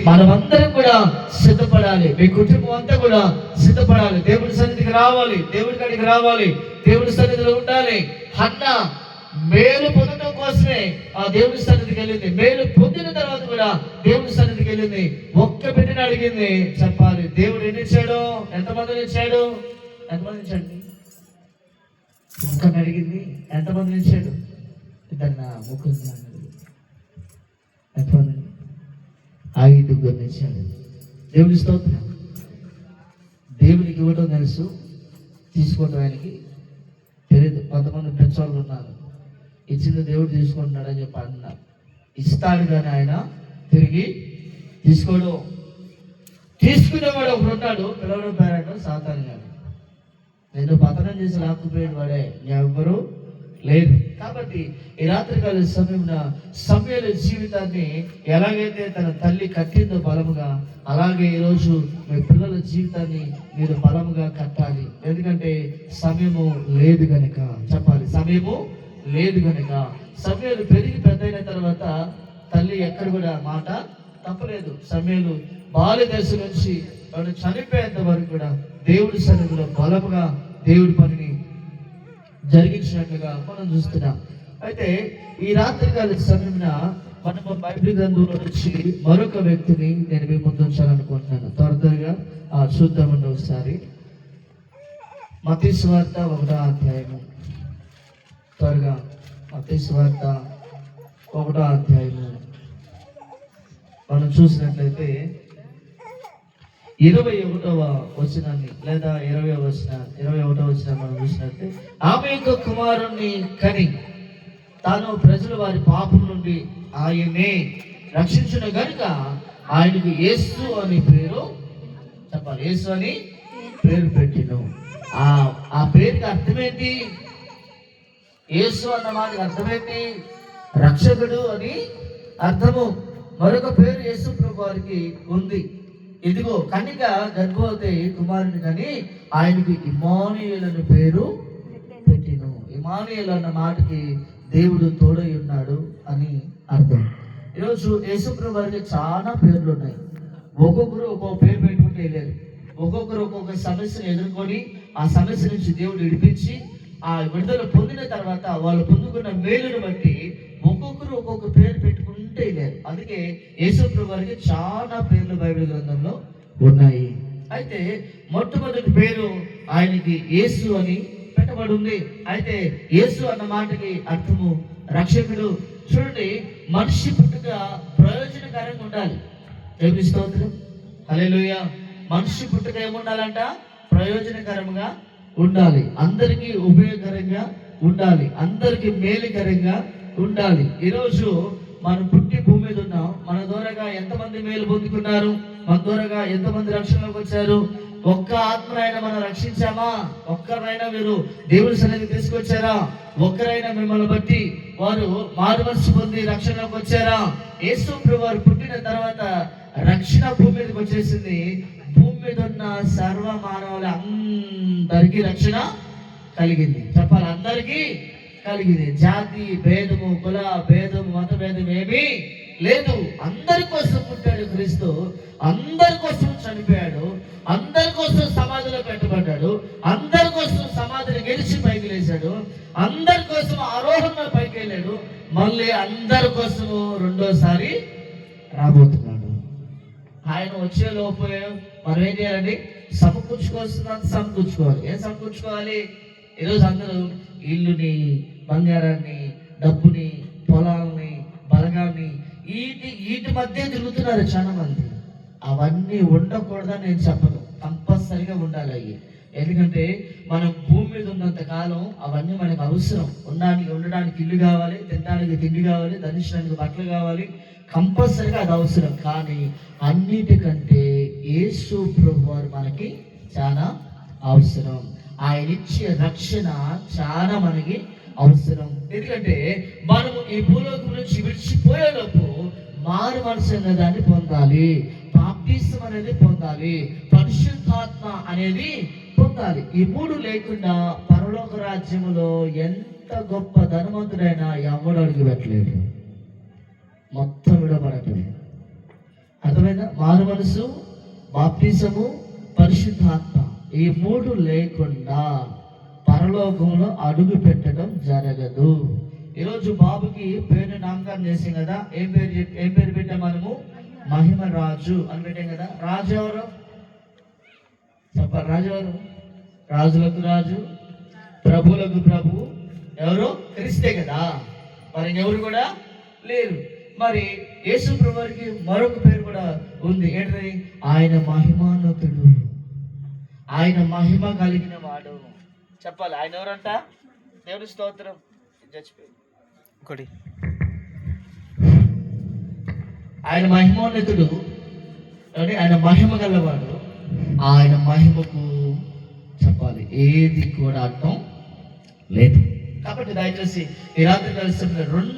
మనమందరం కూడా సిద్ధపడాలి. మీ కుటుంబం అంతా కూడా సిద్ధపడాలి. దేవుడి సన్నిధికి రావాలి, దేవుడి కాడికి రావాలి, దేవుడి సన్నిధిలో ఉండాలి. హన్న మేలు పొందడం కోసమే ఆ దేవుడి సన్నిధికి వెళ్ళింది. మేలు పొందిన తర్వాత కూడా దేవుడి సన్నిధికి వెళ్ళింది. ఒక్క బిడ్డని అడిగింది. చెప్పాలి, దేవుడు ఎన్ని ఇచ్చాడు? ఎంతమందిని ఇచ్చాడు? ఎంతమంది ఇచ్చాడు? ఒక్కని అడిగింది. ఎంతమందిని ఇచ్చాడు? ఇద్దరు, ముగ్గురు, ఎంతమంది? 5 ఇచ్చాడు. దేవుడి స్తోత్రం. దేవునికి ఇవ్వడం తెలుసు, తీసుకోవడం ఆయనకి తెలియదు. కొంతమంది పెంచాళ్ళు ఉన్నారు, ఇచ్చింది దేవుడు తీసుకుంటున్నాడు అని చెప్పి అన్నారు. ఇస్తాడు కానీ ఆయన తిరిగి తీసుకోడు. తీసుకునేవాడు ఒకడు ఉన్నాడు, పిల్లవడం పేరాడు సాతాను గారు. నేను పతనం చేసి లాక్కుపోయాడు వాడే, ఎవ్వరూ లేదు. కాబట్టి ఈ రాత్రికాల సమయంలో సమూయేలు జీవితాన్ని ఎలాగైతే తన తల్లి కట్టిందో బలముగా, అలాగే ఈరోజు మీ పిల్లల జీవితాన్ని మీరు బలముగా కట్టాలి. ఎందుకంటే సమయము లేదు కనుక. చెప్పాలి, సమయము లేదు కనుక. సమూయేలు పెరిగి పెద్దయిన తర్వాత తల్లి ఎక్కడ కూడా మాట తప్పలేదు. సమూయేలు బాల్య దశ నుంచి వాడు చనిపోయేంత వరకు కూడా దేవుడి సన్నిధిలో బలముగా దేవుడి పనిని జరిగించినట్లుగా మనం చూస్తున్నాం. అయితే ఈ రాత్రికాల సమయంలో మనము బైబిల్ గ్రంథంలో నుంచి మరొక వ్యక్తిని నేను మీ ముందు ఉంచాలనుకుంటున్నాను. త్వరగా చూద్దామండి ఒకసారి. మత్తయి సువార్త 1వ అధ్యాయము. త్వరగా మత్తయి సువార్త 1వ అధ్యాయము మనం చూసినట్లయితే 21వ వచనాన్ని లేదా 21వ వచనం మనం చూసినట్లయితే, ఆమె యొక్క కుమారుణ్ణి కని తాను ప్రజలు వారి పాపం నుండి ఆయనే రక్షించును గనుక ఆయనకు యేసు అని పేరు, చెప్పాలి, యేసు అని పేరు పెట్టిను. ఆ పేరుకి అర్థమేంటి? యేసు అన్న మాటకి అర్థమేంటి? రక్షకుడు అని అర్థము. మరొక పేరు యేసు ప్రభు వారికి ఉంది. ఇదిగో కన్యక గర్భవతి కుమారుని కానీ ఆయనకి ఇమ్మానుయేలు అనే పేరు పెట్టిను. ఇమ్మానుయేలు అన్న మాటకి దేవుడు తోడై ఉన్నాడు అని అర్థం. ఈరోజు యేసు ప్రభు వారికి చాలా పేర్లు ఉన్నాయి. ఒక్కొక్కరు ఒక్కొక్క పేరు పెట్టుకుంటే వెళ్ళారు. ఒక్కొక్కరు ఒక్కొక్క సమస్యను ఎదుర్కొని ఆ సమస్య నుంచి దేవుడు విడిపించి ఆ విడుదల పొందిన తర్వాత వాళ్ళు పొందుకున్న మేలును బట్టి ఒక్కొక్కరు ఒక్కొక్క పేరు పెట్టుకుంటే వెళ్ళారు. అందుకే యేసు ప్రభు వారికి చాలా పేర్లు బైబిల్ గ్రంథంలో ఉన్నాయి. అయితే మొట్టమొదటి పేరు ఆయనకి యేసు అని పెట్టబడి ఉంది. అయితే యేసు అన్న మాటకి అర్థము రక్షకుడు. చూడండి, మనిషి పుట్టుక ప్రయోజనకరంగా ఉండాలి. దేవుని స్తోత్రం, హల్లెలూయా. మనిషి పుట్టుక ఏముండాలంట? ప్రయోజనకరంగా ఉండాలి. అందరికీ ఉపయోగకరంగా ఉండాలి. అందరికీ మేలుకరంగా ఉండాలి. ఈరోజు మనం పుట్టి భూమి మీద ఉన్నాం. మన ద్వారాగా ఎంతమంది మేలు పొందుకున్నారు? మన ద్వారాగా ఎంతమంది రక్షణలోకి వచ్చారు? ఒక్క ఆత్మనైనా మనం రక్షించామా? ఒక్కరైనా మీరు దేవుడి సన్నిధికి తీసుకొచ్చారా? ఒక్కరైనా మిమ్మల్ని బట్టి వారు మారు మనసు పొంది రక్షణలోకి వచ్చారా? యేసు ప్రభు వారు పుట్టిన తర్వాత రక్షణ భూమి మీదకి వచ్చేసింది. భూమి మీద ఉన్న సర్వ మానవులు అందరికీ రక్షణ కలిగింది. చెప్పాలి, అందరికీ కలిగింది. జాతి భేదము, కుల భేదము, మత భేదం ఏమీ లేదు. అందరి కోసం పుట్టాడు క్రీస్తు. అందరి కోసం చనిపోయాడు. అందరి కోసం సమాధిలో పెట్టబడ్డాడు. అందరి కోసం సమాధిని గెలిచి పైకి లేచాడు. అందరి కోసం ఆరోహణ పైకి వెళ్ళాడు. మళ్ళీ అందరి కోసము రెండోసారి రాబోతున్నాడు. ఆయన వచ్చే లోపు మనం ఏం చేయాలండి? సమకూర్చుకోవాల్సినంత సమకూర్చుకోవాలి. ఏం సమకూర్చుకోవాలి? ఈరోజు అందరూ ఇల్లుని, బంగారాన్ని, డబ్బుని, పొలాలని, బలగాన్ని వీటి మధ్య తిరుగుతున్నారు చాలా మంది. అవన్నీ ఉండకూడదని నేను చెప్పను. కంపల్సరిగా ఉండాలి అవి. ఎందుకంటే మనం భూమి మీద ఉన్నంత కాలం అవన్నీ మనకు అవసరం. ఉండడానికి ఇల్లు కావాలి, తినడానికి తిండి కావాలి, ధరించడానికి బట్టలు కావాలి. కంపల్సరిగా అది అవసరం. కానీ అన్నిటికంటే యేసు ప్రభు వారు మనకి చాలా అవసరం. ఆయన ఇచ్చే రక్షణ చాలా మనకి అవసరం. ఎందుకంటే మనము ఈ భూలోకం నుంచి విడిచిపోయేలోపు మారు మనసు అనే దాన్ని పొందాలి. బాప్టిజం అనేది పొందాలి. పరిశుద్ధాత్మ అనేది పొందాలి. ఈ 3 లేకుండా పరలోక రాజ్యములో ఎంత గొప్ప ధనవంతుడైనా ఎవడు అడుగు పెట్టలేడు. మొత్తం విడబడటమే. అర్థమైందా? మారు మనసు, బాప్టిజము, పరిశుద్ధాత్మ, ఈ మూడు లేకుండా పరలోకంలో అడుగు పెట్టడం జరగదు. ఈరోజు బాబుకి పేరు నామకరణం చేసాం కదా. ఏం పేరు పెట్టాం మనము? మహిమ రాజు అని పెట్టాం కదా. రాజు ఎవరు చెప్పాలి? రాజు ఎవరు? రాజులకు రాజు, ప్రభువులకు ప్రభు ఎవరు? క్రీస్తే కదా. మరి ఎవరు కూడా లేరు. మరి యేసు ప్రభువుకి మరొక పేరు కూడా ఉంది. ఏంటది? ఆయన మహిమాన్వితుడు, ఆయన మహిమ కలిగిన వాడు. చెప్పాలి. ఆయన ఎవరంట? దేవుని స్తోత్రం. చచ్చిపోయి ఒకటి, ఆయన మహిమోన్నతుడు, ఆయన మహిమ గలవాడు. ఆయన మహిమకు చెప్పాలి ఏది కూడా అర్థం లేదు. కాబట్టి దయచేసి ఈ రాత్రి కలిసి రెండు